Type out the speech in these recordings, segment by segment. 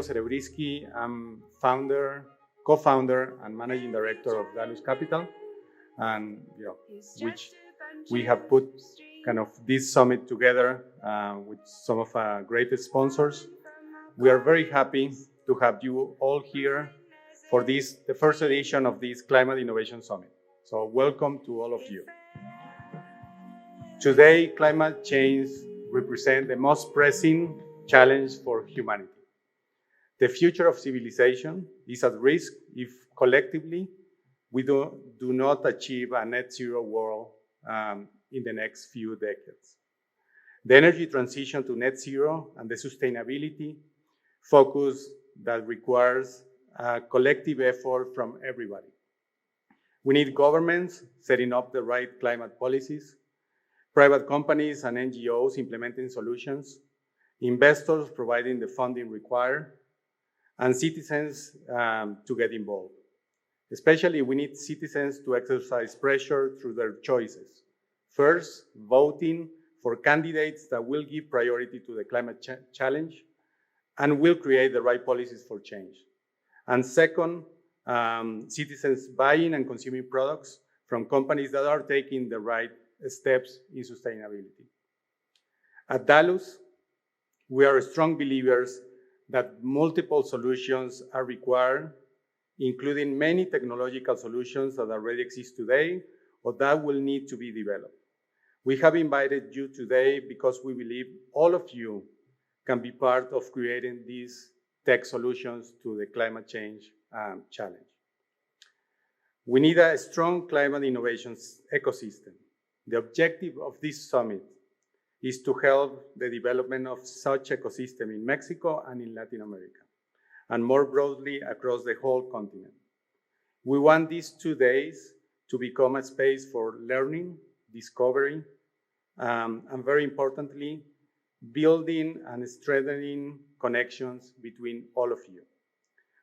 Serebrisky. I'm co-founder, and managing director of Dalus Capital, and which we have put kind of this summit together with some of our greatest sponsors. We are very happy to have you all here for this, the first edition of this Climate Innovation Summit. So welcome to all of you. Today, climate change represents the most pressing challenge for humanity. The future of civilization is at risk if collectively we do not achieve a net zero world in the next few decades. The energy transition to net zero and the sustainability focus that requires a collective effort from everybody. We need governments setting up the right climate policies, private companies and NGOs implementing solutions, investors providing the funding required, and citizens to get involved. Especially, we need citizens to exercise pressure through their choices. First, voting for candidates that will give priority to the climate challenge and will create the right policies for change. And second, citizens buying and consuming products from companies that are taking the right steps in sustainability. At Dalus, we are strong believers that multiple solutions are required, including many technological solutions that already exist today or that will need to be developed. We have invited you today because we believe all of you can be part of creating these tech solutions to the climate change challenge. We need a strong climate innovations ecosystem. The objective of this summit is to help the development of such ecosystem in Mexico and in Latin America, and more broadly across the whole continent. We want these 2 days to become a space for learning, discovery, and very importantly, building and strengthening connections between all of you.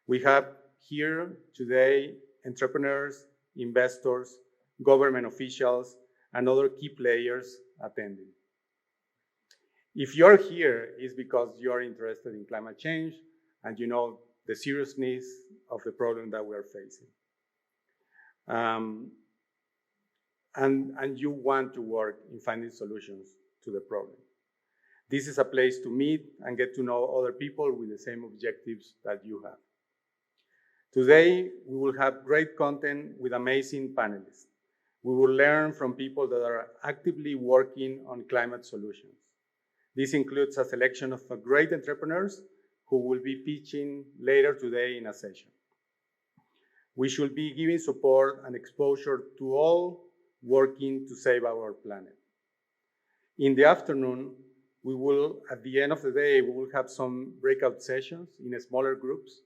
We have here today entrepreneurs, investors, government officials, and other key players attending. If you're here, it's because you're interested in climate change and you know the seriousness of the problem that we're facing. And you want to work in finding solutions to the problem. This is a place to meet and get to know other people with the same objectives that you have. Today, we will have great content with amazing panelists. We will learn from people that are actively working on climate solutions. This includes a selection of great entrepreneurs who will be pitching later today in a session. We should be giving support and exposure to all working to save our planet. In the afternoon, we will, at the end of the day, we will have some breakout sessions in smaller groups.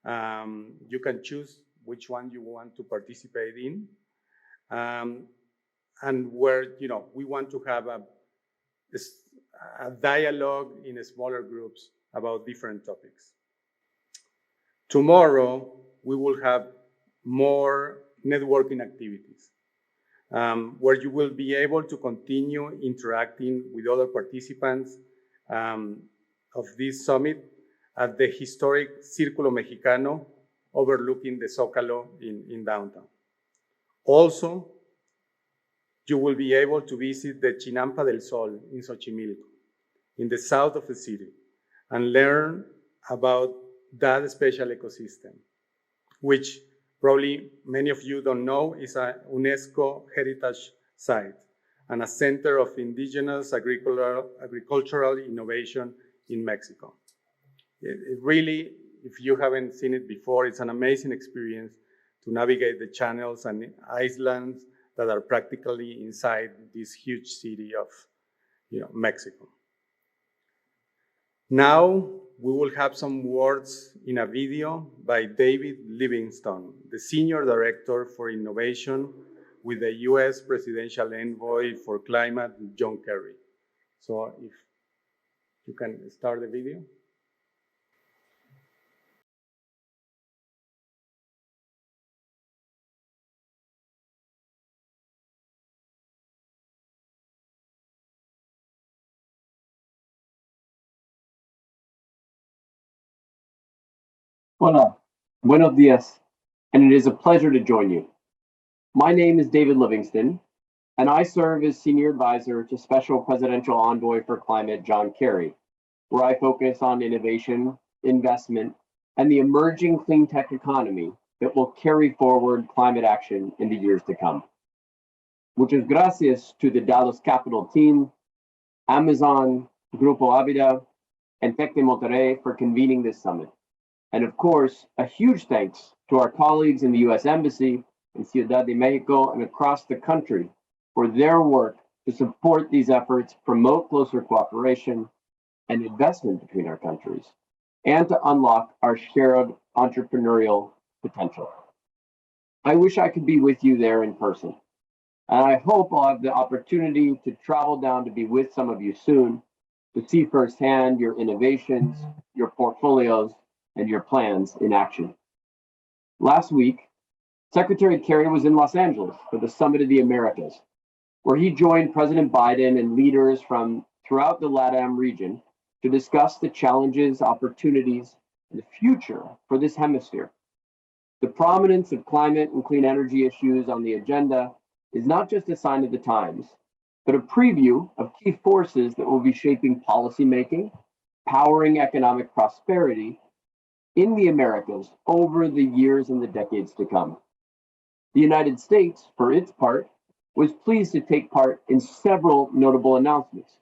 You can choose which one you want to participate in. And where, we want to have a dialogue in smaller groups about different topics. Tomorrow, we will have more networking activities where you will be able to continue interacting with other participants of this summit at the historic Círculo Mexicano overlooking the Zócalo in downtown. Also, you will be able to visit the Chinampa del Sol in Xochimilco, in the south of the city, and learn about that special ecosystem, which probably many of you don't know is a UNESCO heritage site and a center of indigenous agricultural innovation in Mexico. It really, if you haven't seen it before, it's an amazing experience to navigate the channels and islands that are practically inside this huge city of Mexico. Now, we will have some words in a video by David Livingstone, the Senior Director for Innovation with the US Presidential Envoy for Climate, John Kerry. So if you can start the video. Hola, buenos dias, and it is a pleasure to join you. My name is David Livingston, and I serve as Senior Advisor to Special Presidential Envoy for Climate John Kerry, where I focus on innovation, investment, and the emerging clean tech economy that will carry forward climate action in the years to come. Muchas gracias to the Dalus Capital team, Amazon, Grupo Avida, and Tec de Monterrey for convening this summit. And of course, a huge thanks to our colleagues in the US Embassy in Ciudad de Mexico and across the country for their work to support these efforts, promote closer cooperation and investment between our countries, and to unlock our shared entrepreneurial potential. I wish I could be with you there in person, and I hope I'll have the opportunity to travel down to be with some of you soon to see firsthand your innovations, your portfolios, and your plans in action. Last week, Secretary Kerry was in Los Angeles for the Summit of the Americas, where he joined President Biden and leaders from throughout the LATAM region to discuss the challenges, opportunities, and the future for this hemisphere. The prominence of climate and clean energy issues on the agenda is not just a sign of the times, but a preview of key forces that will be shaping policymaking, powering economic prosperity in the Americas over the years and the decades to come. The United States, for its part, was pleased to take part in several notable announcements.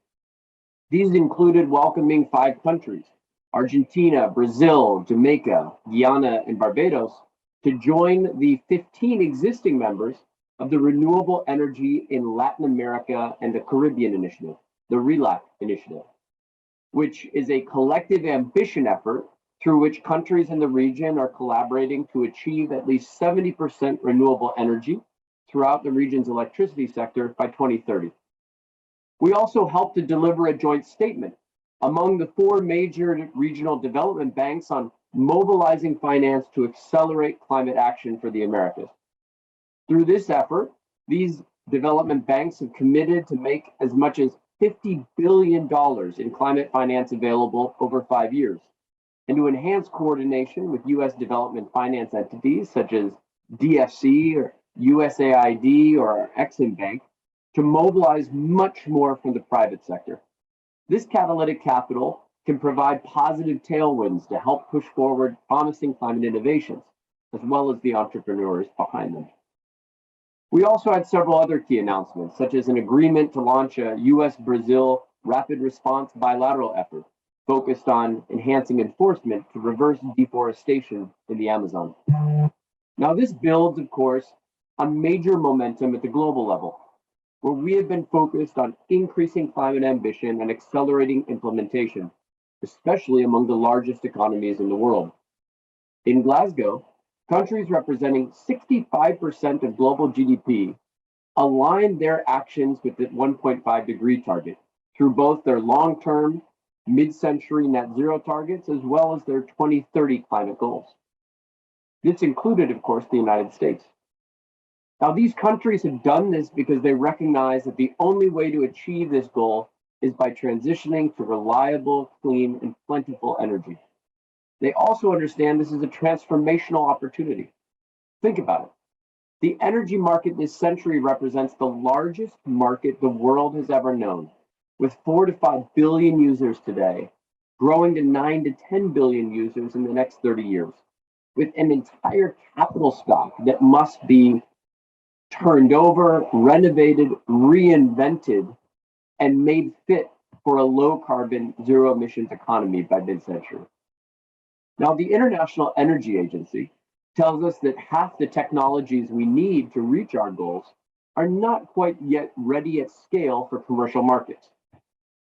These included welcoming 5 countries, Argentina, Brazil, Jamaica, Guyana, and Barbados, to join the 15 existing members of the Renewable Energy in Latin America and the Caribbean Initiative, the RELAC Initiative, which is a collective ambition effort through which countries in the region are collaborating to achieve at least 70% renewable energy throughout the region's electricity sector by 2030. We also helped to deliver a joint statement among the 4 major regional development banks on mobilizing finance to accelerate climate action for the Americas. Through this effort, these development banks have committed to make as much as $50 billion in climate finance available over 5 years, and to enhance coordination with US development finance entities such as DFC or USAID or Exim Bank to mobilize much more from the private sector. This catalytic capital can provide positive tailwinds to help push forward promising climate innovations, as well as the entrepreneurs behind them. We also had several other key announcements, such as an agreement to launch a US-Brazil rapid response bilateral effort focused on enhancing enforcement to reverse deforestation in the Amazon. Now, this builds, of course, on major momentum at the global level, where we have been focused on increasing climate ambition and accelerating implementation, especially among the largest economies in the world. In Glasgow, countries representing 65% of global GDP aligned their actions with the 1.5 degree target through both their long-term mid-century net zero targets, as well as their 2030 climate goals. This included, of course, the United States. Now, these countries have done this because they recognize that the only way to achieve this goal is by transitioning to reliable, clean, and plentiful energy. They also understand this is a transformational opportunity. Think about it. The energy market this century represents the largest market the world has ever known, with 4 to 5 billion users today, growing to 9 to 10 billion users in the next 30 years, with an entire capital stock that must be turned over, renovated, reinvented, and made fit for a low carbon, zero emissions economy by mid-century. Now, the International Energy Agency tells us that half the technologies we need to reach our goals are not quite yet ready at scale for commercial markets.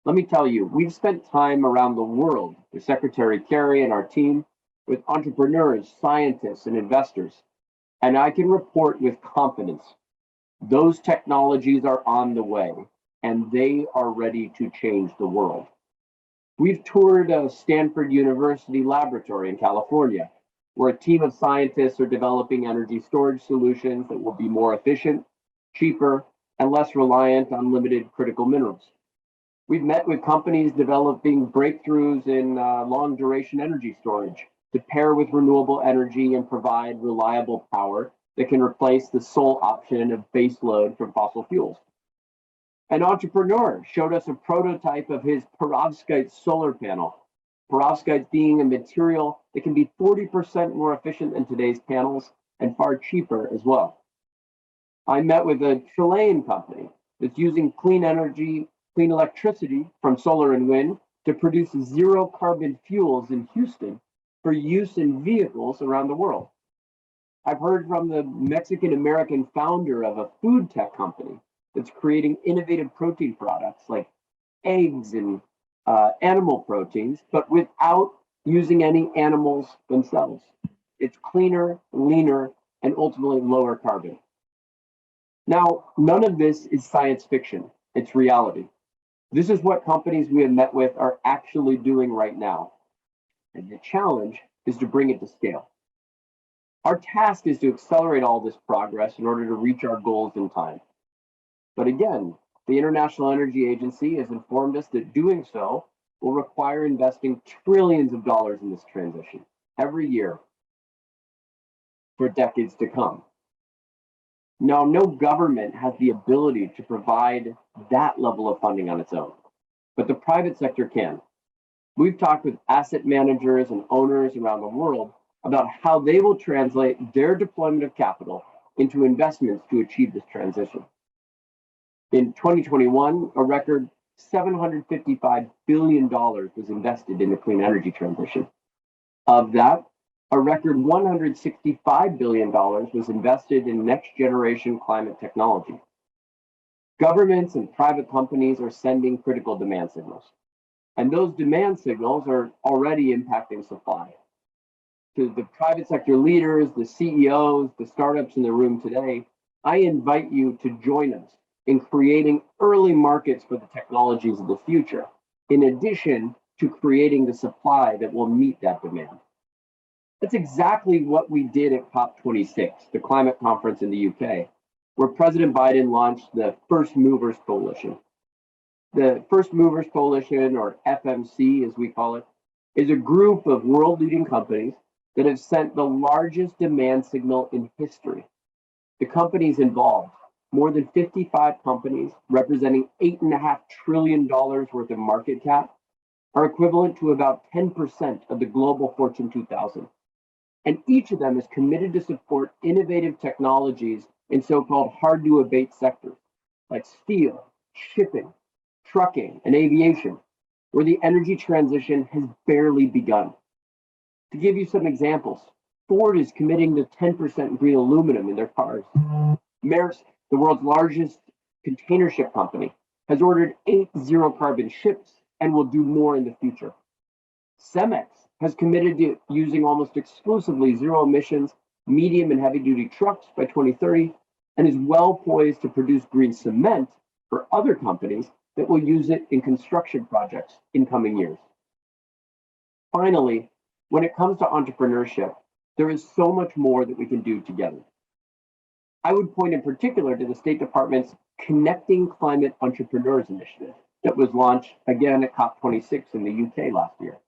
Let me tell you, we've spent time around the world with Secretary Kerry and our team, with entrepreneurs, scientists, and investors, and I can report with confidence those technologies are on the way, and they are ready to change the world. We've toured a Stanford University laboratory in California, where a team of scientists are developing energy storage solutions that will be more efficient, cheaper, and less reliant on limited critical minerals. We've met with companies developing breakthroughs in long duration energy storage to pair with renewable energy and provide reliable power that can replace the sole option of baseload from fossil fuels. An entrepreneur showed us a prototype of his perovskite solar panel. Perovskite being a material that can be 40% more efficient than today's panels and far cheaper as well. I met with a Chilean company that's using clean energy, clean electricity from solar and wind to produce zero carbon fuels in Houston for use in vehicles around the world. I've heard from the Mexican American founder of a food tech company that's creating innovative protein products like eggs and animal proteins, but without using any animals themselves. It's cleaner, leaner, and ultimately lower carbon. Now, none of this is science fiction, it's reality. This is what companies we have met with are actually doing right now. And the challenge is to bring it to scale. Our task is to accelerate all this progress in order to reach our goals in time. But again, the International Energy Agency has informed us that doing so will require investing trillions of dollars in this transition every year for decades to come. Now, no government has the ability to provide that level of funding on its own, but the private sector can. We've talked with asset managers and owners around the world about how they will translate their deployment of capital into investments to achieve this transition. In 2021, a record $755 billion was invested in the clean energy transition. Of that, a record $165 billion was invested in next generation climate technology. Governments and private companies are sending critical demand signals, and those demand signals are already impacting supply. To the private sector leaders, the CEOs, the startups in the room today, I invite you to join us in creating early markets for the technologies of the future, in addition to creating the supply that will meet that demand. That's exactly what we did at COP26, the climate conference in the UK, where President Biden launched the First Movers Coalition. The First Movers Coalition, or FMC as we call it, is a group of world-leading companies that have sent the largest demand signal in history. The companies involved, more than 55 companies representing $8.5 trillion worth of market cap, are equivalent to about 10% of the global Fortune 2000. And each of them is committed to support innovative technologies in so-called hard-to-abate sectors, like steel, shipping, trucking, and aviation, where the energy transition has barely begun. To give you some examples, Ford is committing to 10% green aluminum in their cars. Maersk, the world's largest container ship company, has ordered 8 zero-carbon ships and will do more in the future. Cemex has committed to using almost exclusively zero-emissions medium and heavy-duty trucks by 2030 and is well poised to produce green cement for other companies that will use it in construction projects in coming years. Finally, when it comes to entrepreneurship, there is so much more that we can do together. I would point in particular to the State Department's Connecting Climate Entrepreneurs Initiative that was launched again at COP26 in the UK last year.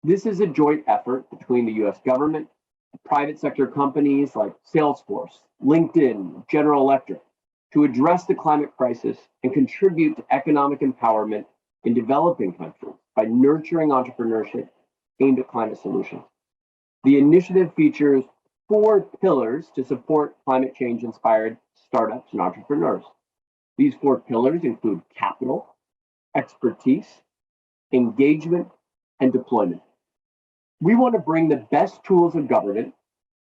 This is a joint effort between the US government, private sector companies like Salesforce, LinkedIn, General Electric, to address the climate crisis and contribute to economic empowerment in developing countries by nurturing entrepreneurship aimed at climate solutions. The initiative features 4 pillars to support climate change-inspired startups and entrepreneurs. These 4 pillars include capital, expertise, engagement, and deployment. We want to bring the best tools of government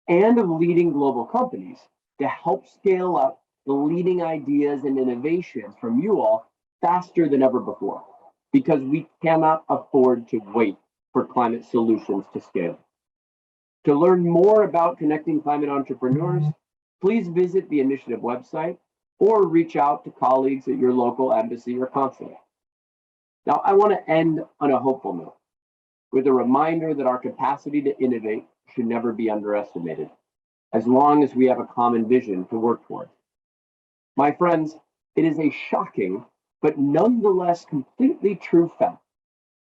and of leading global companies to help scale up the leading ideas and innovations from you all faster than ever before, because we cannot afford to wait for climate solutions to scale. To learn more about Connecting Climate Entrepreneurs, please visit the initiative website or reach out to colleagues at your local embassy or consulate. Now, I want to end on a hopeful note with a reminder that our capacity to innovate should never be underestimated, as long as we have a common vision to work toward. My friends, it is a shocking, but nonetheless completely true fact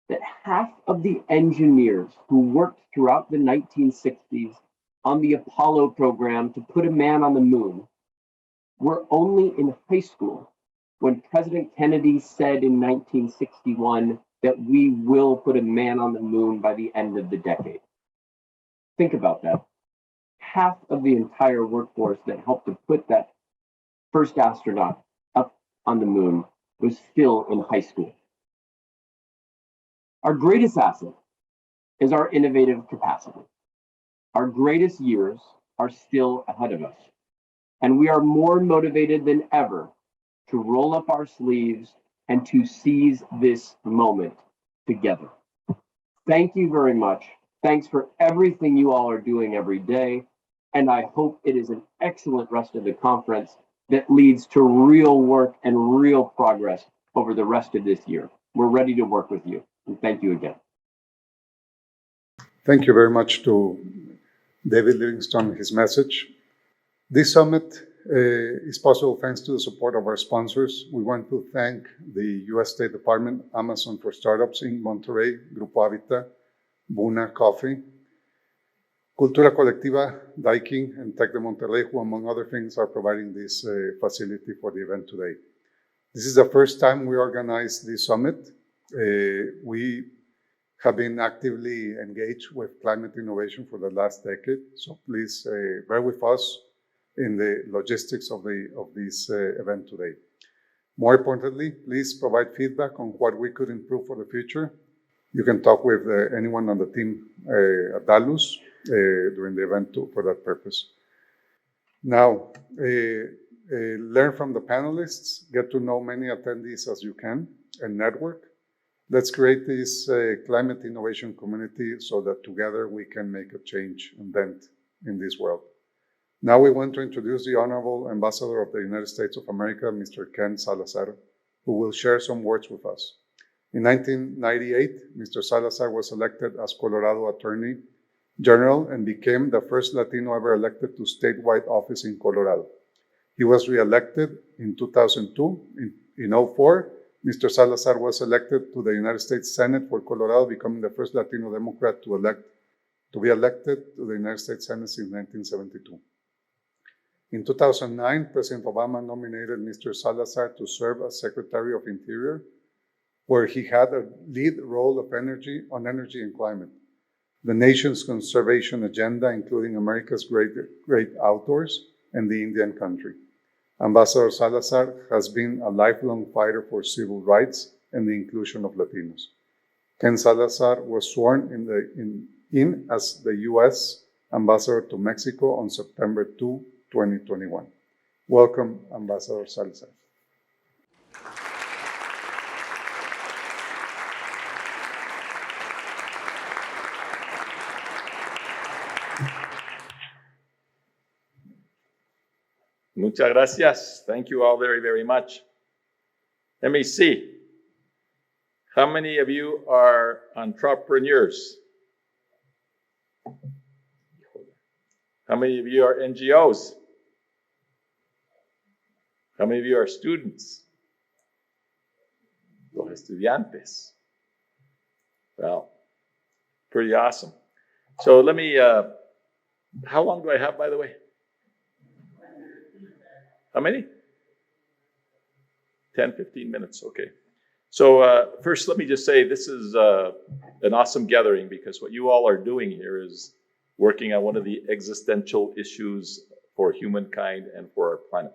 that half of the engineers who worked throughout the 1960s on the Apollo program to put a man on the moon were only in high school when President Kennedy said in 1961 that we will put a man on the moon by the end of the decade. Think about that. Half of the entire workforce that helped to put that first astronaut up on the moon was still in high school. Our greatest asset is our innovative capacity. Our greatest years are still ahead of us, and we are more motivated than ever to roll up our sleeves and to seize this moment together. Thank you very much. Thanks for everything you all are doing every day, and I hope it is an excellent rest of the conference that leads to real work and real progress over the rest of this year. We're ready to work with you, and thank you again. Thank you very much to David Livingston, his message. This summit is possible thanks to the support of our sponsors. We want to thank the U.S. State Department, Amazon for Startups in Monterrey, Grupo Habita, Buna Coffee, Cultura Colectiva, Daikin, and Tec de Monterrey, who, among other things, are providing this facility for the event today. This is the first time we organize this summit. We have been actively engaged with climate innovation for the last decade, so please bear with us in the logistics of this event today. More importantly, please provide feedback on what we could improve for the future. You can talk with anyone on the team at Dalus during the event for that purpose. Now, learn from the panelists, get to know many attendees as you can, and network. Let's create this climate innovation community so that together we can make a change and dent in this world. Now we want to introduce the Honorable Ambassador of the United States of America, Mr. Ken Salazar, who will share some words with us. In 1998, Mr. Salazar was elected as Colorado Attorney General and became the first Latino ever elected to statewide office in Colorado. He was re-elected in 2002. In 2004, Mr. Salazar was elected to the United States Senate for Colorado, becoming the first Latino Democrat to be elected to the United States Senate since 1972. In 2009, President Obama nominated Mr. Salazar to serve as Secretary of Interior, where he had a lead role of energy and climate, the nation's conservation agenda, including America's great outdoors and the Indian country. Ambassador Salazar has been a lifelong fighter for civil rights and the inclusion of Latinos. Ken Salazar was sworn in as the U.S. Ambassador to Mexico on September 2, 2021. Welcome, Ambassador Salazar. Muchas gracias. Thank you all very, very much. Let me see. How many of you are entrepreneurs? How many of you are NGOs? How many of you are students? Los estudiantes. Well, pretty awesome. So let me, how long do I have, by the way? How many? 10, 15 minutes, okay. So first, let me just say this is an awesome gathering because what you all are doing here is working on one of the existential issues for humankind and for our planet.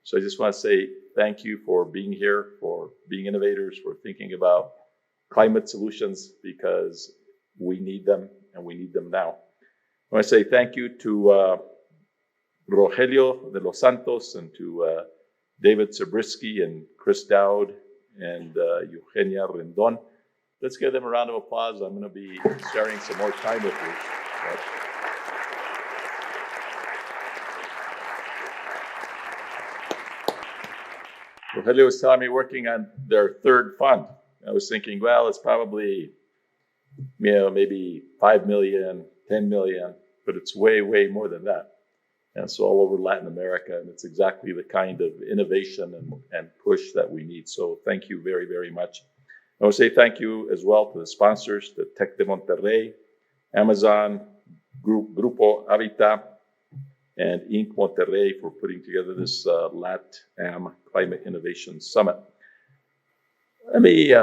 So I just want to say thank you for being here, for being innovators, for thinking about climate solutions because we need them and we need them now. I want to say thank you to Rogelio de los Santos and to David Serebrisky and Chris Dowd and Eugenia Rendon. Let's give them a round of applause. I'm going to be sharing some more time with you. Rogelio was telling me working on their third fund. I was thinking, well, it's probably, maybe 5 million, 10 million, but it's way, way more than that. And so all over Latin America, and it's exactly the kind of innovation and push that we need. So thank you very, very much. I want to say thank you as well to the sponsors, the Tec de Monterrey, Amazon, Grupo Habitat, and Inc. Monterrey for putting together this LATAM Climate Innovation Summit. Let me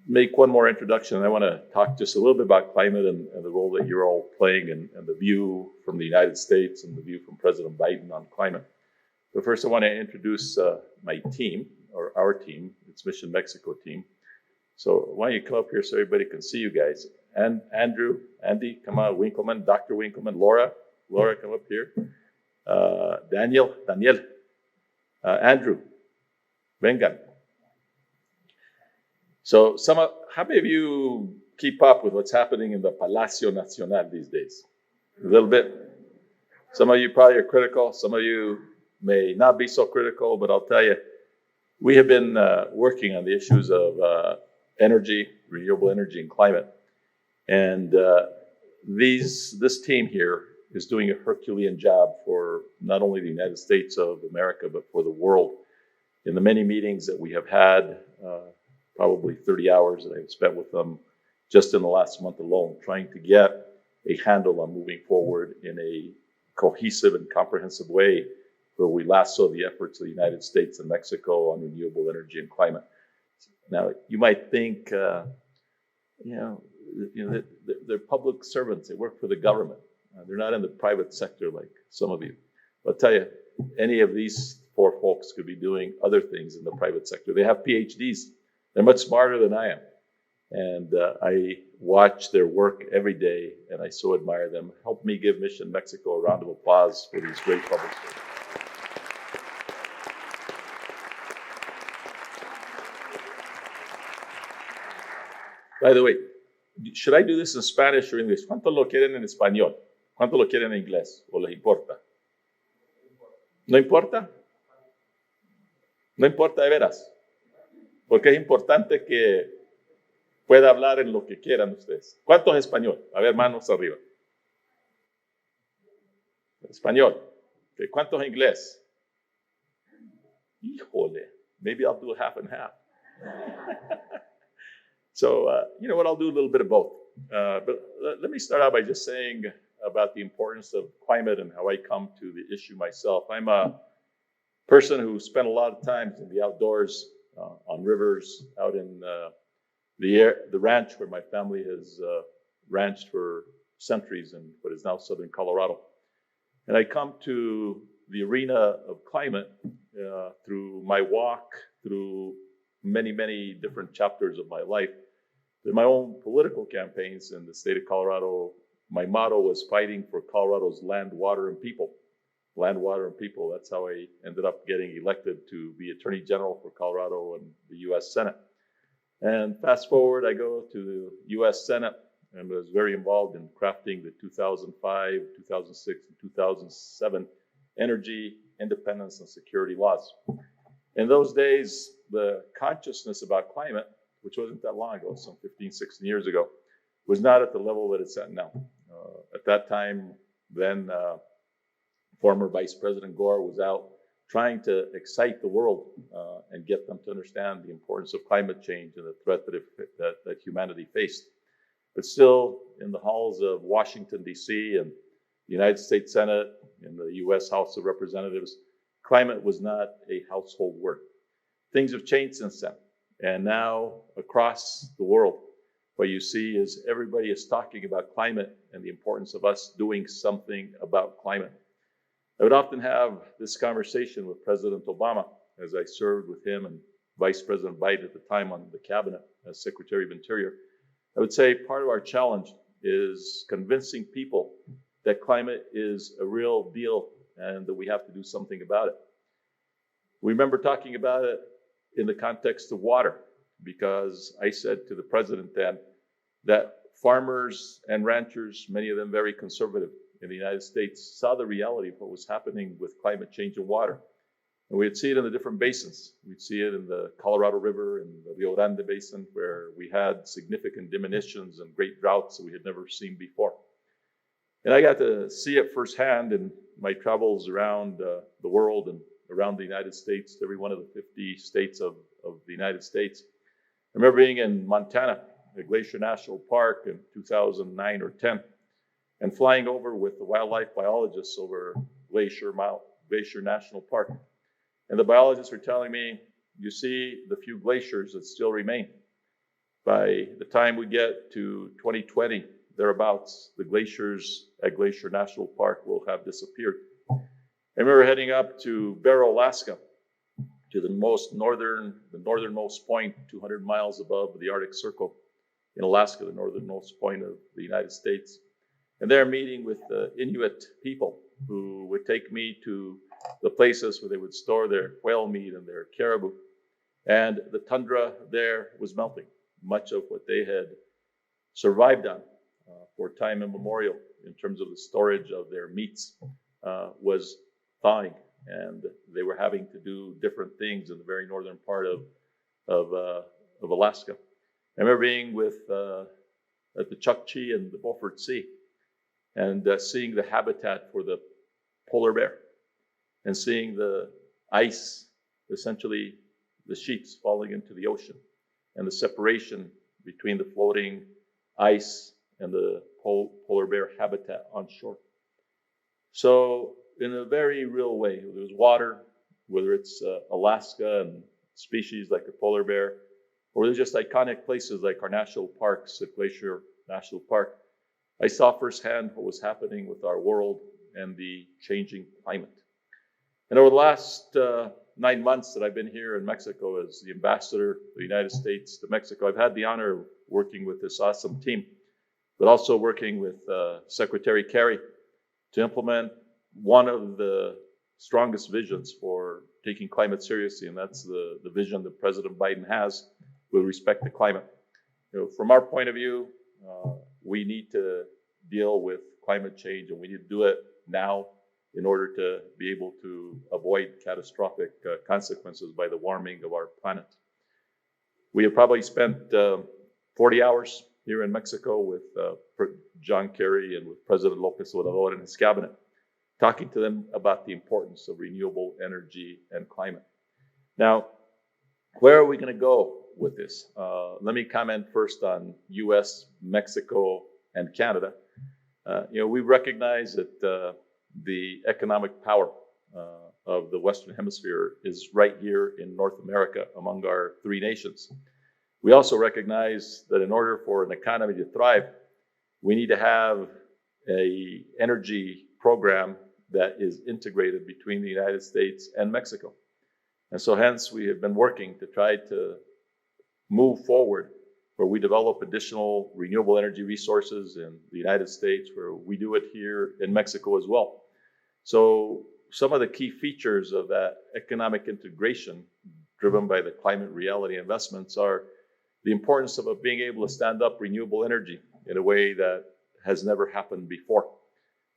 make one more introduction. I want to talk just a little bit about climate and the role that you're all playing and the view from the United States and the view from President Biden on climate. But first, I want to introduce my team, or our team. It's Mission Mexico team. So why don't you come up here so everybody can see you guys. And Andy, come on, Winkleman, Dr. Winkleman, Laura, come up here. Daniel, Andrew, vengan. So how many of you keep up with what's happening in the Palacio Nacional these days? A little bit. Some of you probably are critical. Some of you may not be so critical, but I'll tell you, we have been working on the issues of energy, renewable energy, and climate. And this team here is doing a Herculean job for not only the United States of America, but for the world. In the many meetings that we have had, probably 30 hours that I've spent with them just in the last month alone, trying to get a handle on moving forward in a cohesive and comprehensive way where we lasso the efforts of the United States and Mexico on renewable energy and climate. Now, you might think, they're public servants. They work for the government. They're not in the private sector like some of you. I'll tell you, any of these four folks could be doing other things in the private sector. They have PhDs. They're much smarter than I am. And I watch their work every day, and I so admire them. Help me give Mission Mexico a round of applause for these great public servants. By the way, should I do this in Spanish or English? ¿Cuántos lo quieren en español? ¿Cuántos lo quieren en inglés? ¿O les importa? ¿No importa? No importa de veras. Porque es importante que pueda hablar en lo que quieran ustedes. ¿Cuántos español? A ver, manos arriba. Español. Okay. ¿Cuántos inglés? Híjole. Maybe I'll do half and half. So, you know what, I'll do a little bit of both. But let me start out by just saying about the importance of climate and how I come to the issue myself. I'm a person who spent a lot of time in the outdoors, on rivers, out in the ranch where my family has ranched for centuries in what is now southern Colorado. And I come to the arena of climate through my walk, through many, many different chapters of my life. In my own political campaigns in the state of Colorado, my motto was fighting for Colorado's land, water, and people. Land, water, and people. That's how I ended up getting elected to be Attorney General for Colorado and the U.S. Senate. And fast forward, I go to the U.S. Senate and was very involved in crafting the 2005, 2006, and 2007 energy independence and security laws. In those days, the consciousness about climate, which wasn't that long ago, some 15, 16 years ago, was not at the level that it's at now. At that time, then former Vice President Gore was out trying to excite the world and get them to understand the importance of climate change and the threat that humanity faced. But still, in the halls of Washington, D.C., and the United States Senate, and the U.S. House of Representatives, climate was not a household word. Things have changed since then. And now, across the world, what you see is everybody is talking about climate and the importance of us doing something about climate. I would often have this conversation with President Obama as I served with him and Vice President Biden at the time on the cabinet as Secretary of Interior. I would say part of our challenge is convincing people that climate is a real deal and that we have to do something about it. We remember talking about it in the context of water, because I said to the president then that farmers and ranchers, many of them very conservative in the United States, saw the reality of what was happening with climate change and water. And we'd see it in the different basins. We'd see it in the Colorado River and the Rio Grande Basin, where we had significant diminutions and great droughts that we had never seen before. And I got to see it firsthand in my travels around the world and around the United States, every one of the 50 states of the United States. I remember being in Montana at Glacier National Park in 2009 or 10, and flying over with the wildlife biologists over Glacier National Park. And the biologists were telling me, you see the few glaciers that still remain. By the time we get to 2020, thereabouts, the glaciers at Glacier National Park will have disappeared. I remember heading up to Barrow, Alaska, to the northernmost point, 200 miles above the Arctic Circle in Alaska, the northernmost point of the United States. And there meeting with the Inuit people who would take me to the places where they would store their whale meat and their caribou. And the tundra there was melting. Much of what they had survived on for time immemorial in terms of the storage of their meats was thawing. And they were having to do different things in the very northern part of Alaska. I remember being at the Chukchi and the Beaufort Sea and seeing the habitat for the polar bear and seeing the ice, essentially the sheets falling into the ocean and the separation between the floating ice and the polar bear habitat on shore. So in a very real way, whether it's water, whether it's Alaska and species like the polar bear, or there's just iconic places like our national parks at Glacier National Park, I saw firsthand what was happening with our world and the changing climate. And over the last 9 months that I've been here in Mexico as the ambassador of the United States to Mexico, I've had the honor of working with this awesome team, but also working with Secretary Kerry to implement one of the strongest visions for taking climate seriously, and that's the vision that President Biden has with respect to climate. From our point of view, we need to deal with climate change, and we need to do it now in order to be able to avoid catastrophic consequences by the warming of our planet. We have probably spent 40 hours here in Mexico with John Kerry and with President López Obrador and his cabinet, talking to them about the importance of renewable energy and climate. Now, where are we going to go with this? Let me comment first on US, Mexico, and Canada. We recognize that the economic power of the Western Hemisphere is right here in North America among our three nations. We also recognize that in order for an economy to thrive, we need to have an energy program that is integrated between the United States and Mexico. And so hence we have been working to try to move forward where we develop additional renewable energy resources in the United States, where we do it here in Mexico as well. So some of the key features of that economic integration driven by the climate reality investments are the importance of being able to stand up renewable energy in a way that has never happened before.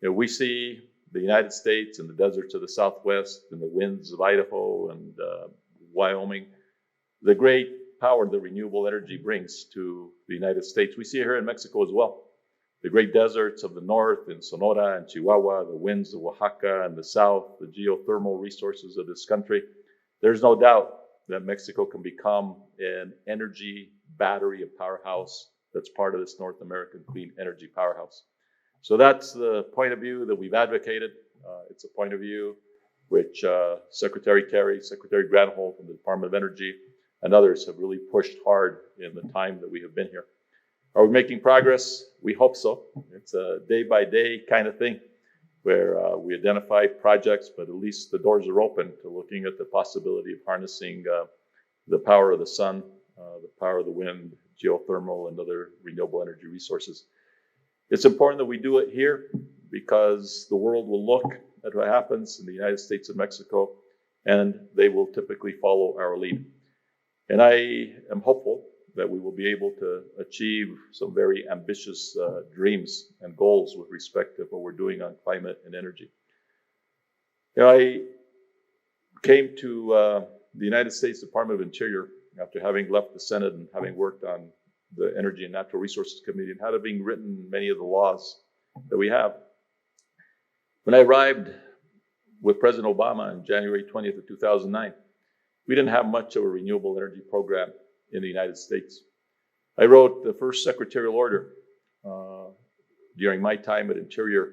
We see the United States and the deserts of the Southwest and the winds of Idaho and Wyoming, the great power that renewable energy brings to the United States. We see it here in Mexico as well. The great deserts of the north in Sonora and Chihuahua, the winds of Oaxaca and the south, the geothermal resources of this country. There's no doubt that Mexico can become an energy battery, a powerhouse that's part of this North American clean energy powerhouse. So that's the point of view that we've advocated. It's a point of view which Secretary Kerry, Secretary Granholm from the Department of Energy, and others have really pushed hard in the time that we have been here. Are we making progress? We hope so. It's a day-by-day kind of thing where we identify projects, but at least the doors are open to looking at the possibility of harnessing the power of the sun, the power of the wind, geothermal, and other renewable energy resources. It's important that we do it here because the world will look at what happens in the United States and Mexico, and they will typically follow our lead. And I am hopeful that we will be able to achieve some very ambitious dreams and goals with respect to what we're doing on climate and energy. I came to the United States Department of Interior after having left the Senate and having worked on the Energy and Natural Resources Committee and having written many of the laws that we have. When I arrived with President Obama on January 20th of 2009, we didn't have much of a renewable energy program in the United States. I wrote the first secretarial order during my time at Interior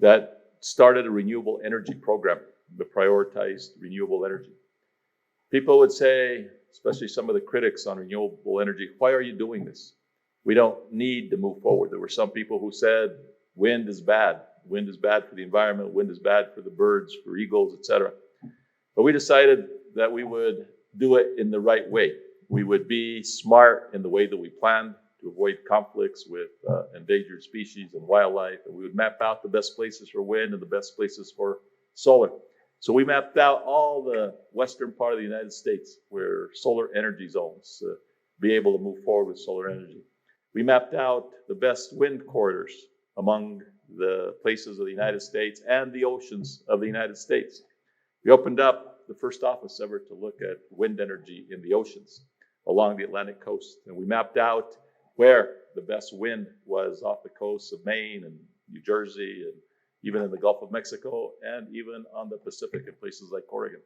that started a renewable energy program that prioritized renewable energy. People would say, especially some of the critics on renewable energy, why are you doing this? We don't need to move forward. There were some people who said wind is bad. Wind is bad for the environment. Wind is bad for the birds, for eagles, etc. But we decided that we would do it in the right way. We would be smart in the way that we planned to avoid conflicts with endangered species and wildlife. And we would map out the best places for wind and the best places for solar. So we mapped out all the western part of the United States where solar energy zones be able to move forward with solar energy. We mapped out the best wind corridors among the places of the United States and the oceans of the United States. We opened up the first office ever to look at wind energy in the oceans along the Atlantic coast. And we mapped out where the best wind was off the coast of Maine and New Jersey and even in the Gulf of Mexico and even on the Pacific in places like Oregon.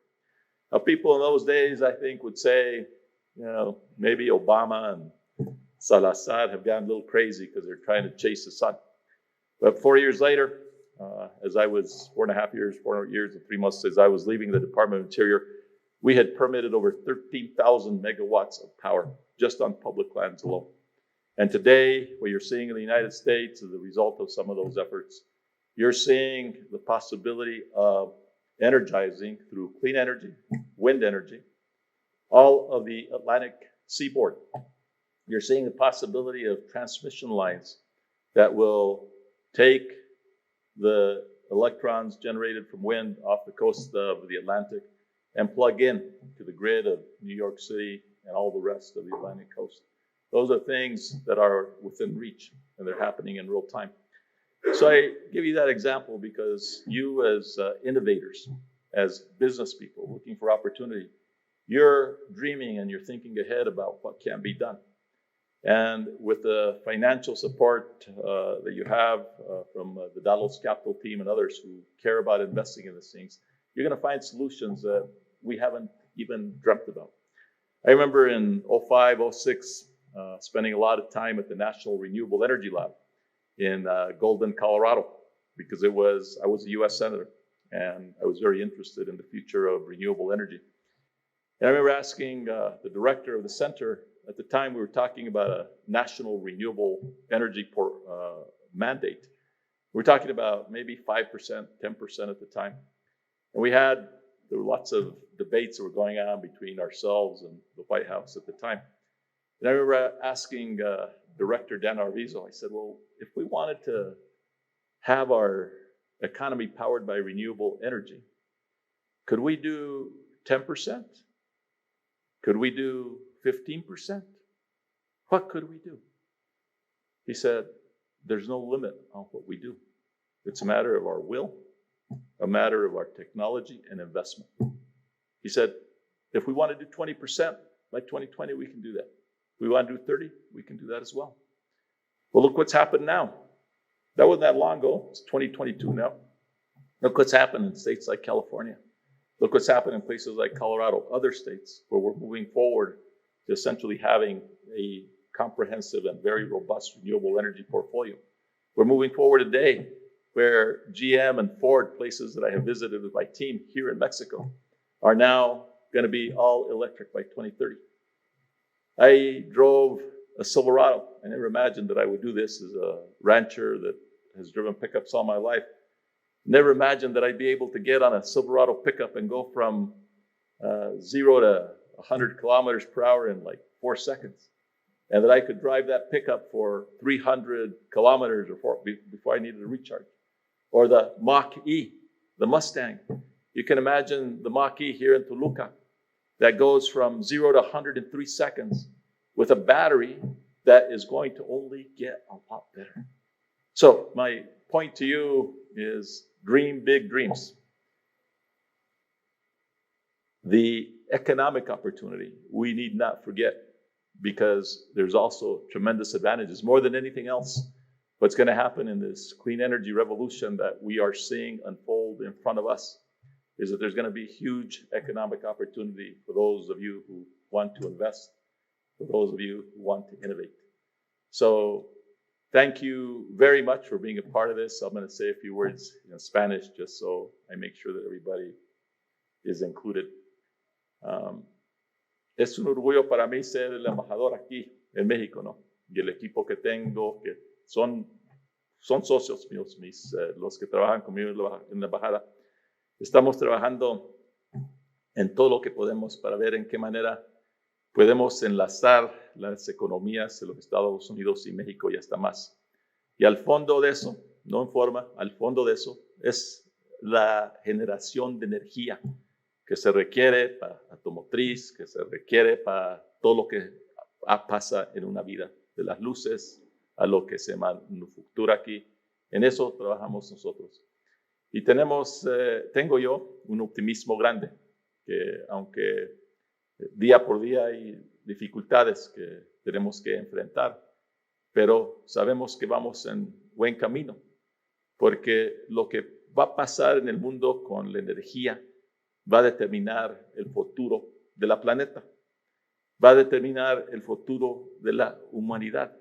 Now, people in those days, I think, would say, maybe Obama and Salazar have gone a little crazy because they're trying to chase the sun. But 4 years later, as I was 4.5 years and 3 months as I was leaving the Department of Interior, we had permitted over 13,000 megawatts of power just on public lands alone. And today, what you're seeing in the United States is a result of some of those efforts. You're seeing the possibility of energizing through clean energy, wind energy, all of the Atlantic seaboard. You're seeing the possibility of transmission lines that will take the electrons generated from wind off the coast of the Atlantic and plug in to the grid of New York City and all the rest of the Atlantic coast. Those are things that are within reach, and they're happening in real time. So I give you that example because you as innovators, as business people looking for opportunity, you're dreaming and you're thinking ahead about what can be done. And with the financial support that you have from the Dalus capital team and others who care about investing in these things, you're going to find solutions that we haven't even dreamt about. I remember in 05, 06, spending a lot of time at the National Renewable Energy Lab in Golden, Colorado, because I was a U.S. Senator, and I was very interested in the future of renewable energy. And I remember asking the director of the center, at the time we were talking about a national renewable energy mandate. We were talking about maybe 5%, 10% at the time. And there were lots of debates that were going on between ourselves and the White House at the time. And I remember asking Director Dan Arvizo, I said, well, if we wanted to have our economy powered by renewable energy, could we do 10%? Could we do 15%? What could we do? He said, there's no limit on what we do. It's a matter of our will, a matter of our technology and investment. He said, if we want to do 20% by 2020, we can do that. If we want to do 30, we can do that as well. Well, look what's happened now. That wasn't that long ago. It's 2022 now. Look what's happened in states like California. Look what's happened in places like Colorado, other states where we're moving forward to essentially having a comprehensive and very robust renewable energy portfolio. We're moving forward today where GM and Ford, places that I have visited with my team here in Mexico, are now going to be all electric by 2030. I drove a Silverado. I never imagined that I would do this as a rancher that has driven pickups all my life. Never imagined that I'd be able to get on a Silverado pickup and go from 0 to 100 kilometers per hour in like 4 seconds. And that I could drive that pickup for 300 kilometers before I needed to recharge. Or the Mach-E, the Mustang. You can imagine the Mach-E here in Toluca that goes from 0 to 103 seconds with a battery that is going to only get a lot better. So my point to you is dream big dreams. The economic opportunity, we need not forget, because there's also tremendous advantages. More than anything else, what's going to happen in this clean energy revolution that we are seeing unfold in front of us is that there's going to be huge economic opportunity for those of you who want to invest. for those of you who want to innovate. So thank you very much for being a part of this. I'm going to say a few words in Spanish just so I make sure that everybody is included. Es un orgullo para mí ser el embajador aquí en México, ¿no? Y el equipo que tengo, que son socios míos, los que trabajan conmigo en la embajada. Estamos trabajando en todo lo que podemos para ver en qué manera podemos enlazar las economías de los Estados Unidos y México y hasta más. Y al fondo de eso, no en forma, al fondo de eso es la generación de energía que se requiere para automotriz, que se requiere para todo lo que pasa en una vida, de las luces a lo que se manufactura aquí. En eso trabajamos nosotros. Y tengo yo un optimismo grande, que aunque día por día hay dificultades que tenemos que enfrentar, pero sabemos que vamos en buen camino, porque lo que va a pasar en el mundo con la energía va a determinar el futuro de la planeta, va a determinar el futuro de la humanidad,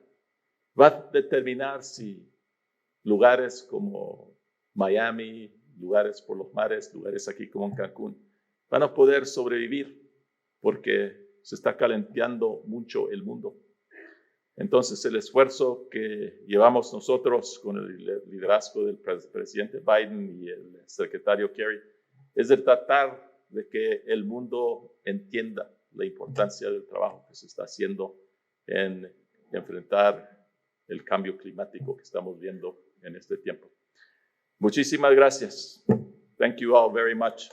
va a determinar si lugares como Miami, lugares por los mares, lugares aquí como en Cancún, van a poder sobrevivir porque se está calentando mucho el mundo. Entonces, el esfuerzo que llevamos nosotros con el liderazgo del presidente Biden y el secretario Kerry es de tratar de que el mundo entienda la importancia del trabajo que se está haciendo en enfrentar el cambio climático que estamos viendo en este tiempo. Muchísimas gracias. Thank you all very much.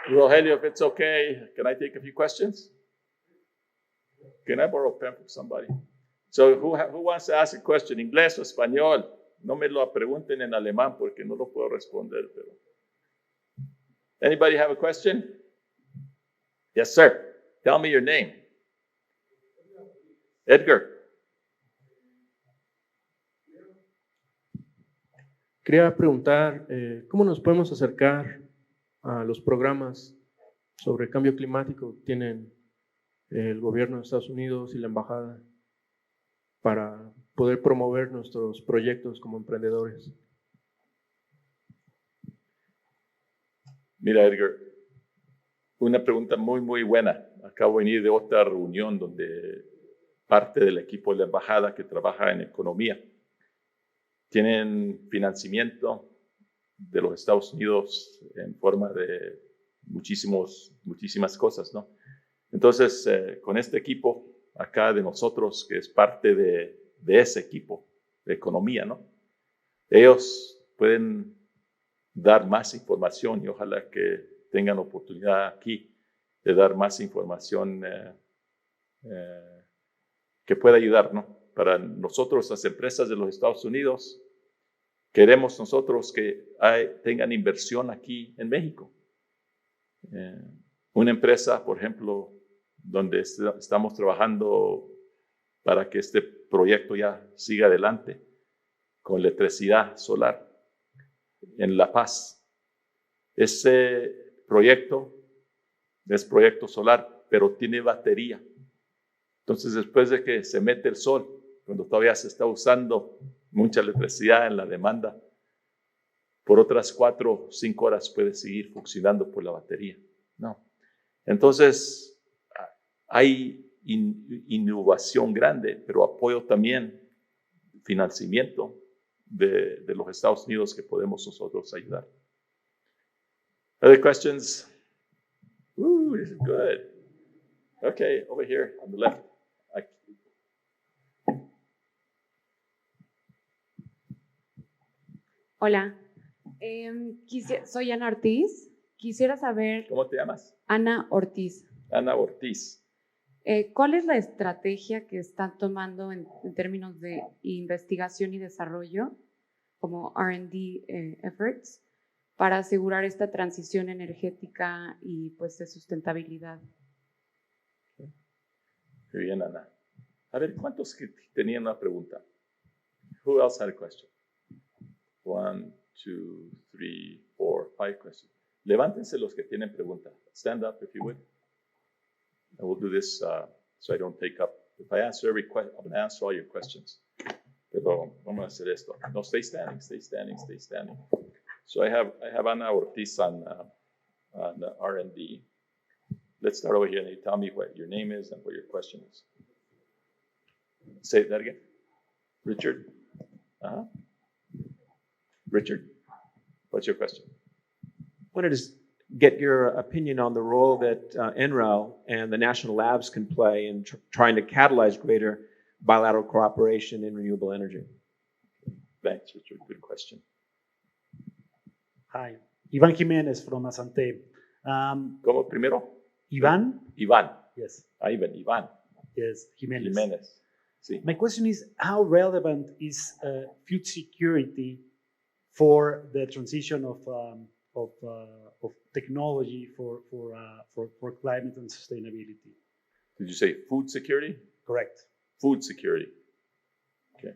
Rogelio, if it's okay, can I take a few questions? Can I borrow a pen from somebody? So who wants to ask a question? ¿Inglés o español? No me lo pregunten en alemán porque no lo puedo responder. Pero... Anybody have a question? Yes, sir. Tell me your name. Edgar. Quería preguntar, ¿cómo nos podemos acercar a los programas sobre cambio climático que tienen el gobierno de Estados Unidos y la embajada para poder promover nuestros proyectos como emprendedores? Mira, Edgar, una pregunta muy, muy buena. Acabo de venir de otra reunión donde parte del equipo de la embajada que trabaja en economía tienen financiamiento de los Estados Unidos en forma de muchísimas cosas, ¿no? Entonces, con este equipo acá de nosotros, que es parte de ese equipo de economía, ¿no? Ellos pueden dar más información y ojalá que tengan oportunidad aquí de dar más información que pueda ayudar, ¿no? Para nosotros, las empresas de los Estados Unidos, queremos nosotros que tengan inversión aquí en México. Una empresa, por ejemplo, donde estamos trabajando para que este proyecto ya siga adelante con electricidad solar en La Paz. Ese proyecto es proyecto solar, pero tiene batería. Entonces, después de que se mete el sol, cuando todavía se está usando mucha electricidad en la demanda, por otras 4 o 5 horas puede seguir funcionando por la batería. No. Entonces, hay innovación grande, pero apoyo también, financiamiento de los Estados Unidos que podemos nosotros ayudar. Other questions? Ooh, this is good. Okay, over here on the left. Hola, soy Ana Ortiz. Quisiera saber... ¿Cómo te llamas? Ana Ortiz. Ana Ortiz. ¿Cuál es la estrategia que están tomando en términos de investigación y desarrollo, como R&D efforts, para asegurar esta transición energética y pues de sustentabilidad? Muy bien, Ana. A ver, ¿cuántos que tenían una pregunta? Who else had a question? 1, 2, 3, 4, 5 questions. Levántense los que tienen pregunta. Stand up if you would. And we'll do this so I don't take up. If I answer every question, I'm going to answer all your questions. Pero vamos a hacer esto. No, stay standing, stay standing, stay standing. So I have Ana Ortiz on R&D. Let's start over here and you tell me what your name is and what your question is. Say that again. Richard? Richard, what's your question? Wanted to get your opinion on the role that NREL and the national labs can play in trying to catalyze greater bilateral cooperation in renewable energy. Thanks, Richard. Good question. Hi, Ivan Jimenez from Asante. ¿Cómo primero? Ivan? Iván. Yes. Iván. Yes, Jimenez. Jimenez. Sí. My question is, how relevant is food security for the transition of technology for climate and sustainability? Did you say food security? Correct. Food security. Okay.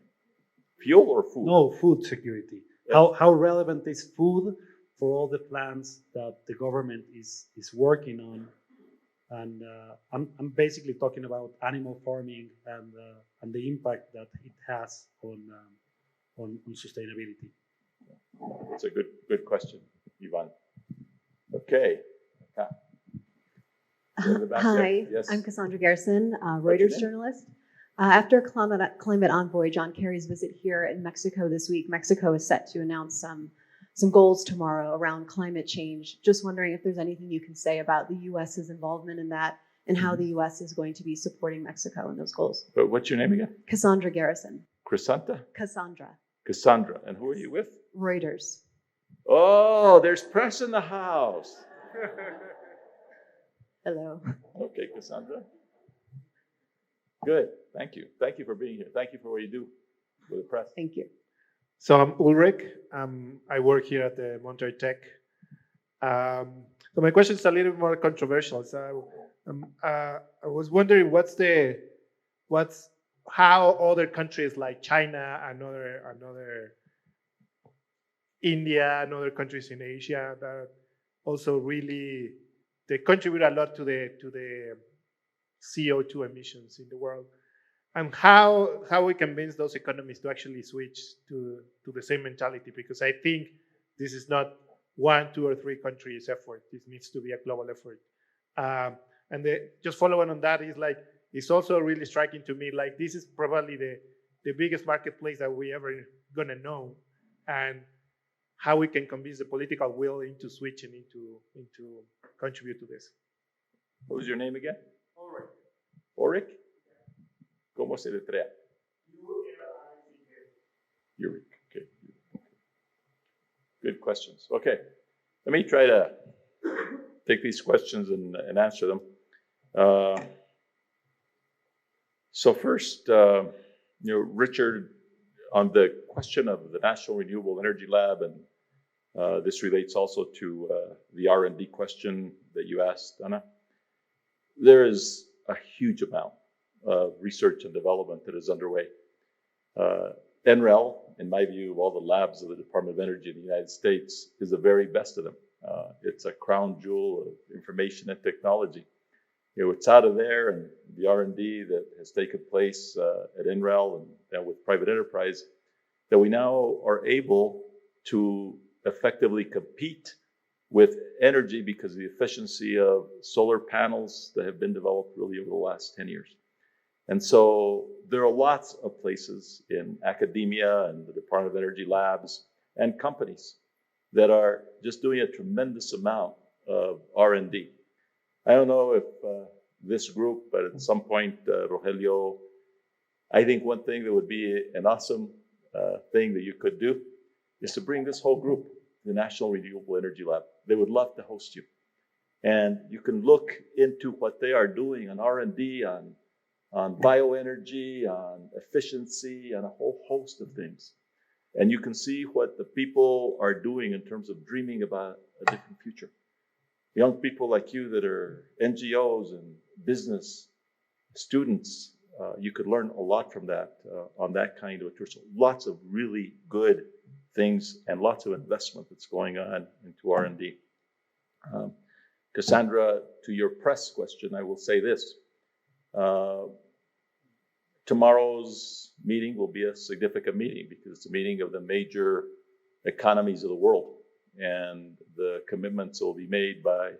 Fuel or food? No, food security. How relevant is food for all the plans that the government is working on? And I'm basically talking about animal farming and the impact that it has on sustainability. That's a good question, Ivan. Okay. Hi, yes. I'm Cassandra Garrison, Reuters journalist. After climate envoy John Kerry's visit here in Mexico this week, Mexico is set to announce some goals tomorrow around climate change. Just wondering if there's anything you can say about the U.S.'s involvement in that and how the U.S. is going to be supporting Mexico in those goals. But what's your name again? Cassandra Garrison. Crisanta? Cassandra. Cassandra. And who are you with? Reuters. Oh, there's press in the house. Hello. Okay, Cassandra. Good. Thank you. Thank you for being here. Thank you for what you do with the press. Thank you. So I'm Ulrich. I work here at the Monterrey Tech. So my question is a little more controversial. So I was wondering how other countries like China and other India and other countries in Asia that also really they contribute a lot to the CO2 emissions in the world, and how we convince those economies to actually switch to the same mentality, because I think this is not 1, 2, or 3 countries' effort. This needs to be a global effort. And just following on that is like, it's also really striking to me, like this is probably the biggest marketplace that we ever gonna know, and how we can convince the political will into switching into contribute to this. What was your name again? Ulrich? ¿Cómo se letrea? Ulrich. Okay. Good questions. Okay. Let me try to take these questions and answer them. So first, Richard, on the question of the National Renewable Energy Lab, and this relates also to the R&D question that you asked, Anna. There is a huge amount of research and development that is underway. NREL, in my view, of all the labs of the Department of Energy in the United States, is the very best of them. It's a crown jewel of information and technology. It's out of there, and the R&D that has taken place at NREL and with private enterprise, that we now are able to effectively compete with energy because of the efficiency of solar panels that have been developed really over the last 10 years. And so there are lots of places in academia and the Department of Energy labs and companies that are just doing a tremendous amount of R&D. I don't know if this group, but at some point, Rogelio, I think one thing that would be an awesome thing that you could do is to bring this whole group to the National Renewable Energy Lab. They would love to host you. And you can look into what they are doing on R&D, on bioenergy, on efficiency, and a whole host of things. And you can see what the people are doing in terms of dreaming about a different future. Young people like you that are NGOs and business students, you could learn a lot from that on that kind of a tour. So lots of really good things and lots of investment that's going on into R&D. Cassandra, to your press question, I will say this. Tomorrow's meeting will be a significant meeting because it's a meeting of the major economies of the world, and the commitments that will be made by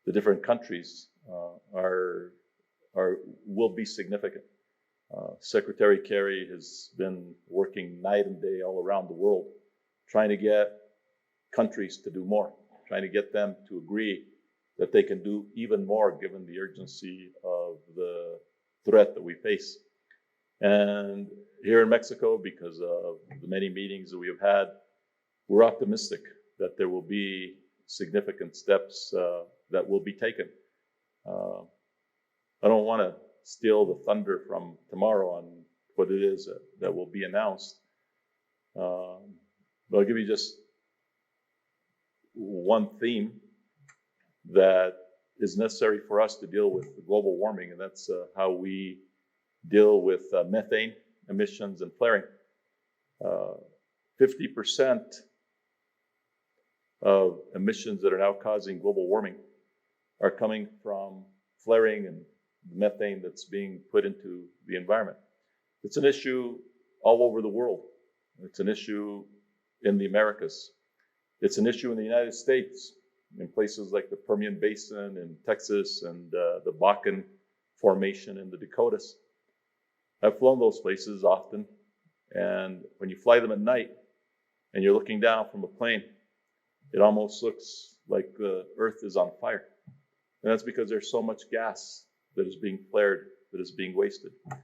the different countries will be significant. Secretary Kerry has been working night and day all around the world, trying to get countries to do more, trying to get them to agree that they can do even more given the urgency of the threat that we face. And here in Mexico, because of the many meetings that we have had, we're optimistic that there will be significant steps that will be taken. I don't want to steal the thunder from tomorrow on what it is that will be announced. But I'll give you just one theme that is necessary for us to deal with global warming, and that's how we deal with methane emissions and flaring. 50% of emissions that are now causing global warming are coming from flaring and methane that's being put into the environment. It's an issue all over the world. It's an issue in the Americas. It's an issue in the United States, in places like the Permian Basin in Texas and the Bakken Formation in the Dakotas. I've flown those places often, and when you fly them at night and you're looking down from a plane, it almost looks like the earth is on fire. And that's because there's so much gas that is being flared, that is being wasted. And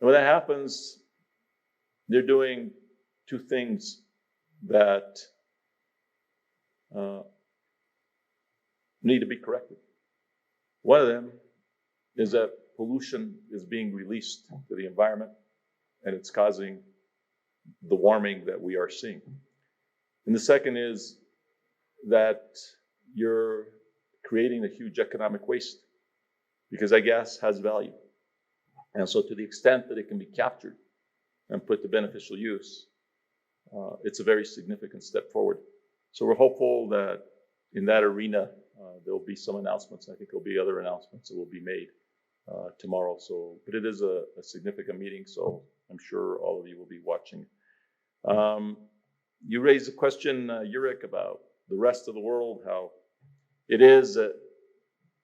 when that happens, they're doing two things that need to be corrected. One of them is that pollution is being released to the environment, and it's causing the warming that we are seeing. And the second is that you're creating a huge economic waste, because that gas has value. And so to the extent that it can be captured and put to beneficial use, it's a very significant step forward. So we're hopeful that in that arena, there'll be some announcements. I think there'll be other announcements that will be made tomorrow. So, but it is a significant meeting, so I'm sure all of you will be watching. You raised a question, Yurik, about the rest of the world, how it is that,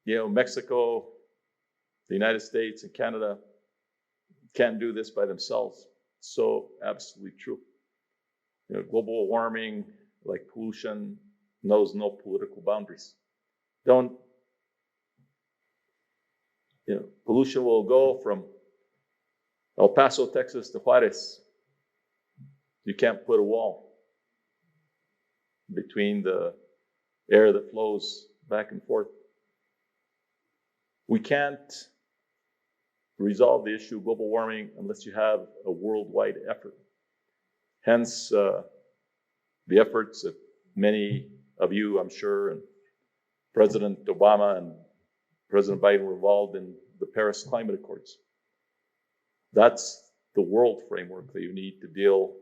Mexico, the United States, and Canada can't do this by themselves. So absolutely true. Global warming, like pollution, knows no political boundaries. Pollution will go from El Paso, Texas to Juarez. You can't put a wall between the air that flows back and forth. We can't resolve the issue of global warming unless you have a worldwide effort. Hence, the efforts that many of you, I'm sure, and President Obama and President Biden were involved in the Paris Climate Accords. That's the world framework that you need to deal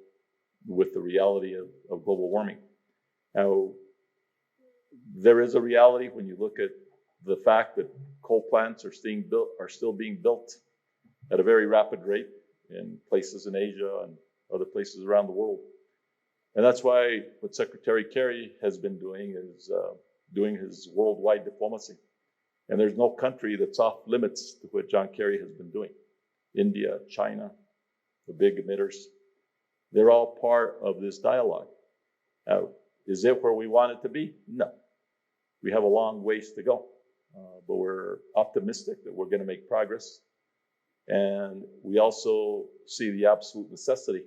with the reality of global warming. Now, there is a reality when you look at the fact that coal plants are still being built at a very rapid rate in places in Asia and other places around the world. And that's why what Secretary Kerry has been doing is doing his worldwide diplomacy. And there's no country that's off limits to what John Kerry has been doing. India, China, the big emitters, they're all part of this dialogue. Now, is it where we want it to be? No. We have a long ways to go. But we're optimistic that we're going to make progress. And we also see the absolute necessity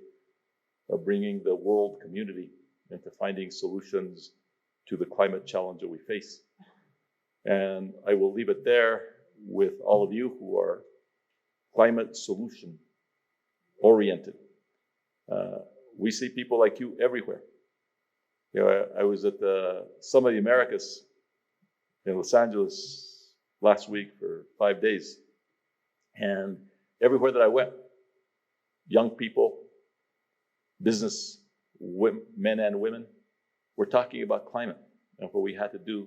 of bringing the world community into finding solutions to the climate challenge that we face. And I will leave it there with all of you who are climate solution oriented. We see people like you everywhere. I was at the Summit of the Americas in Los Angeles last week for 5 days. And everywhere that I went, young people, business men and women, we're talking about climate and what we had to do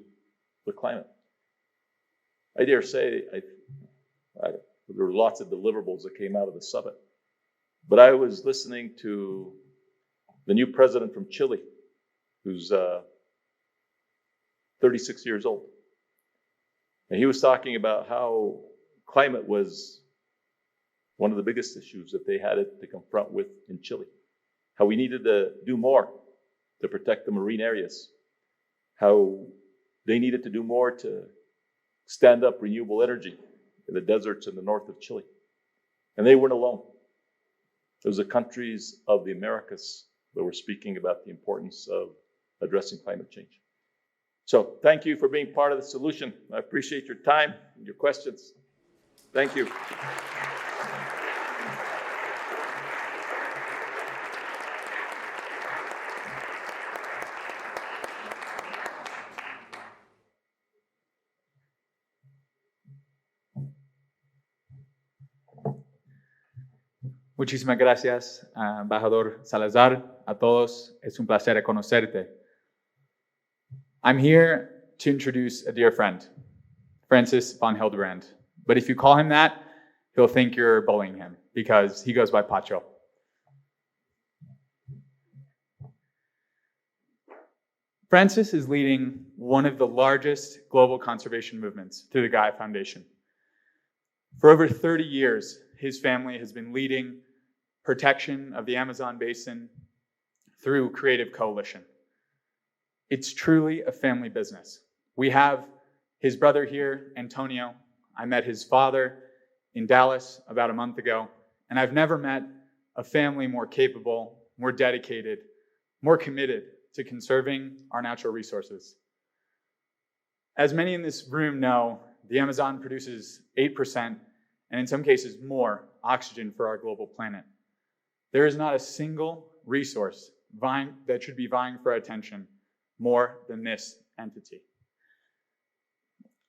with climate. I dare say, there were lots of deliverables that came out of the summit. But I was listening to the new president from Chile, who's 36 years old. And he was talking about how climate was one of the biggest issues that they had to confront with in Chile. How we needed to do more to protect the marine areas. How they needed to do more to stand up renewable energy in the deserts in the north of Chile. And they weren't alone. It was the countries of the Americas that were speaking about the importance of addressing climate change. So thank you for being part of the solution. I appreciate your time and your questions. Thank you. Muchísimas gracias, Embajador Salazar. A todos, es un placer conocerte. I'm here to introduce a dear friend, Francis von Hildebrand. But if you call him that, he'll think you're bullying him because he goes by Pacho. Francis is leading one of the largest global conservation movements through the Gaia Foundation. For over 30 years, his family has been leading protection of the Amazon basin through Creative Coalition. It's truly a family business. We have his brother here, Antonio. I met his father in Dallas about a month ago, and I've never met a family more capable, more dedicated, more committed to conserving our natural resources. As many in this room know, the Amazon produces 8%, and in some cases more, oxygen for our global planet. There is not a single resource that should be vying for our attention more than this entity.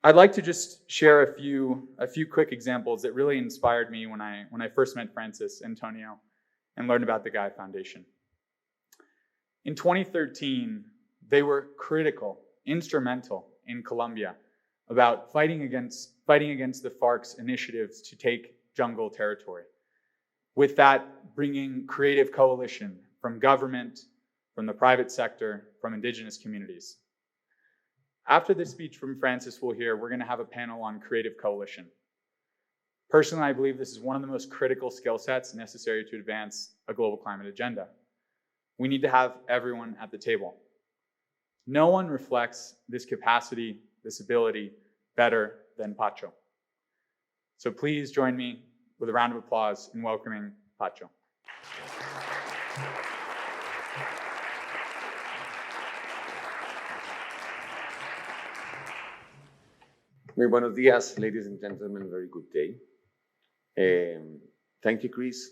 I'd like to just share a few quick examples that really inspired me when I first met Francis, Antonio, and learned about the Gaia Foundation. In 2013, they were critical, instrumental in Colombia about fighting against the FARC's initiatives to take jungle territory. With that, bringing Creative Coalition from government, from the private sector, from indigenous communities. After this speech from Francis we'll hear, we're going to have a panel on Creative Coalition. Personally, I believe this is one of the most critical skill sets necessary to advance a global climate agenda. We need to have everyone at the table. No one reflects this capacity, this ability better than Pacho. So please join me with a round of applause in welcoming Pacho. Muy buenos días, ladies and gentlemen. Very good day. Thank you, Chris,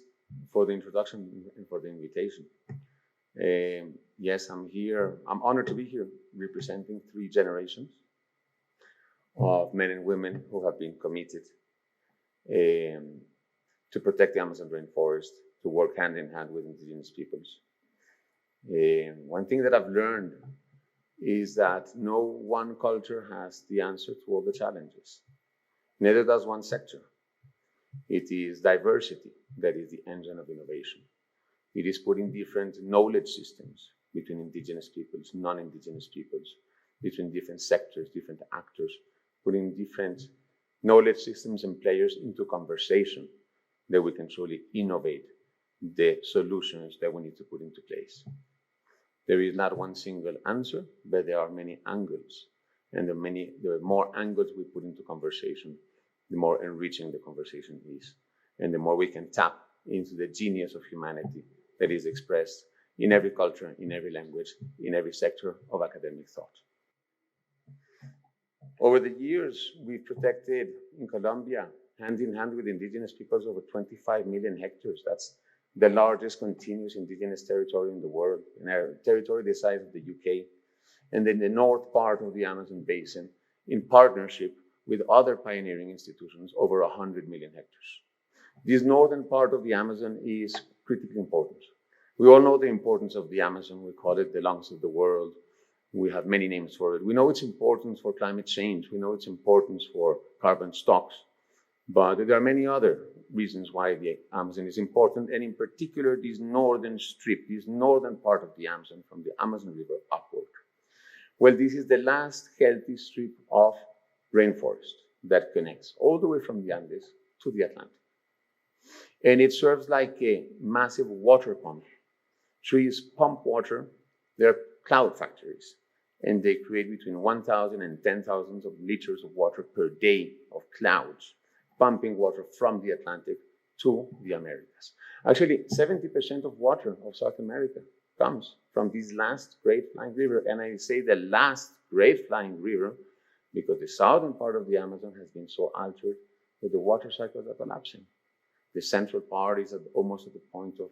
for the introduction and for the invitation. Yes, I'm here. I'm honored to be here representing 3 generations of men and women who have been committed to protect the Amazon rainforest, to work hand in hand with indigenous peoples. One thing that I've learned is that no one culture has the answer to all the challenges. Neither does one sector. It is diversity that is the engine of innovation. It is putting different knowledge systems between indigenous peoples, non-indigenous peoples, between different sectors, different actors, putting different knowledge systems and players into conversation that we can truly innovate the solutions that we need to put into place. There is not one single answer, but there are many angles. And the more angles we put into conversation, the more enriching the conversation is. And the more we can tap into the genius of humanity that is expressed in every culture, in every language, in every sector of academic thought. Over the years, we've protected in Colombia, hand in hand with indigenous peoples, over 25 million hectares. That's the largest continuous indigenous territory in the world, in a territory the size of the UK, and then the north part of the Amazon basin, in partnership with other pioneering institutions, over 100 million hectares. This northern part of the Amazon is critically important. We all know the importance of the Amazon. We call it the lungs of the world. We have many names for it. We know its importance for climate change. We know its importance for carbon stocks. But there are many other reasons why the Amazon is important, and in particular, this northern strip, this northern part of the Amazon, from the Amazon River upward. Well, this is the last healthy strip of rainforest that connects all the way from the Andes to the Atlantic. And it serves like a massive water pump. Trees pump water. They're cloud factories, and they create between 1,000 and 10,000 of liters of water per day of clouds, pumping water from the Atlantic to the Americas. Actually, 70% of water of South America comes from this last great flying river. And I say the last great flying river because the southern part of the Amazon has been so altered that the water cycles are collapsing. The central part is almost at the point of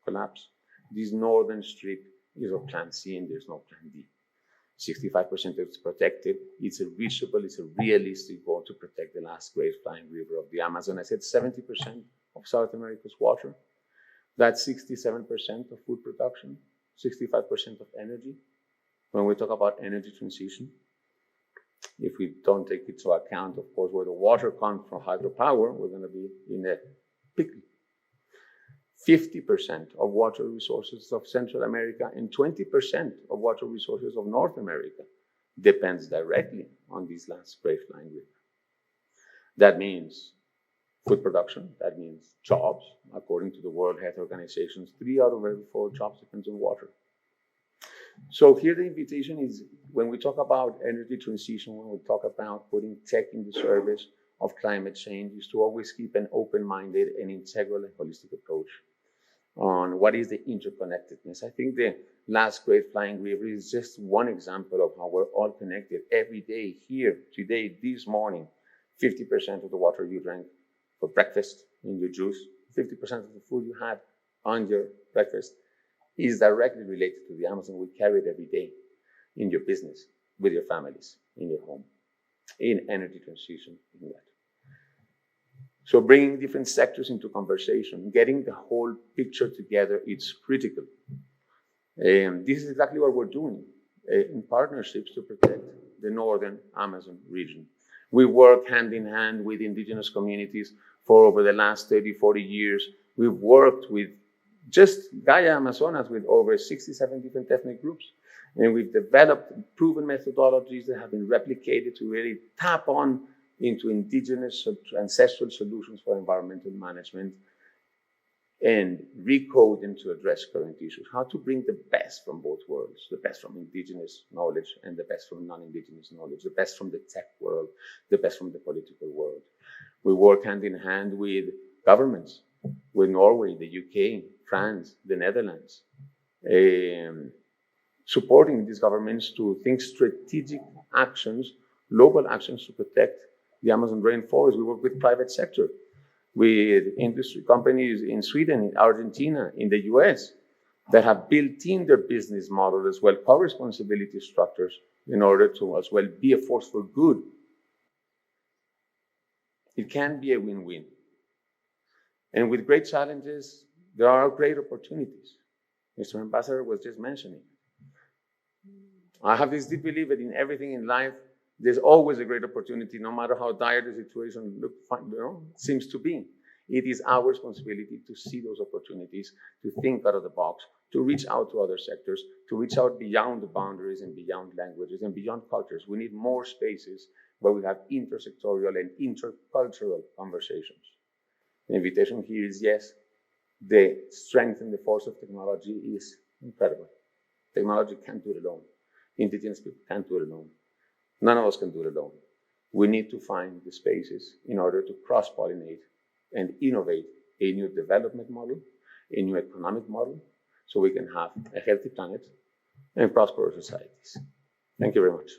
collapse. This northern strip is of Plan C and there's no Plan D. 65% is protected. It's a reachable, it's a realistic goal to protect the last great flying river of the Amazon. I said 70% of South America's water. That's 67% of food production, 65% of energy. When we talk about energy transition, if we don't take into account, of course, where the water comes from hydropower, we're going to be in a pickle. 50% of water resources of Central America and 20% of water resources of North America depends directly on this last great flying river. That means food production, that means jobs. According to the World Health Organization, 3 out of every 4 jobs depends on water. So here the invitation is, when we talk about energy transition, when we talk about putting tech in the service of climate change, is to always keep an open-minded and integral and holistic approach on what is the interconnectedness. I think the last great flying river is just one example of how we're all connected every day here, today, this morning. 50% of the water you drank for breakfast in your juice, 50% of the food you had on your breakfast is directly related to the Amazon. We carry it every day in your business, with your families, in your home, in energy transition, in that. So bringing different sectors into conversation, getting the whole picture together, it's critical. This is exactly what we're doing in partnerships to protect the northern Amazon region. We work hand in hand with indigenous communities for over the last 30, 40 years. We've worked with just Gaia Amazonas with over 67 different ethnic groups. And we've developed proven methodologies that have been replicated to really tap on into indigenous ancestral solutions for environmental management and recode them to address current issues. How to bring the best from both worlds, the best from indigenous knowledge and the best from non-indigenous knowledge, the best from the tech world, the best from the political world. We work hand in hand with governments, with Norway, the UK, France, the Netherlands, supporting these governments to think strategic actions, global actions to protect the Amazon rainforest. We work with private sector, with industry companies in Sweden, in Argentina, in the US, that have built in their business model as well, co-responsibility structures in order to as well be a force for good. It can be a win-win. And with great challenges, there are great opportunities. Mr. Ambassador was just mentioning. I have this deep belief that in everything in life, there's always a great opportunity, no matter how dire the situation seems to be. It is our responsibility to see those opportunities, to think out of the box, to reach out to other sectors, to reach out beyond the boundaries and beyond languages and beyond cultures. We need more spaces where we have intersectorial and intercultural conversations. The invitation here is yes, the strength and the force of technology is incredible. Technology can't do it alone. Indigenous people can't do it alone. None of us can do it alone. We need to find the spaces in order to cross-pollinate and innovate a new development model, a new economic model, so we can have a healthy planet and prosperous societies. Thank you very much.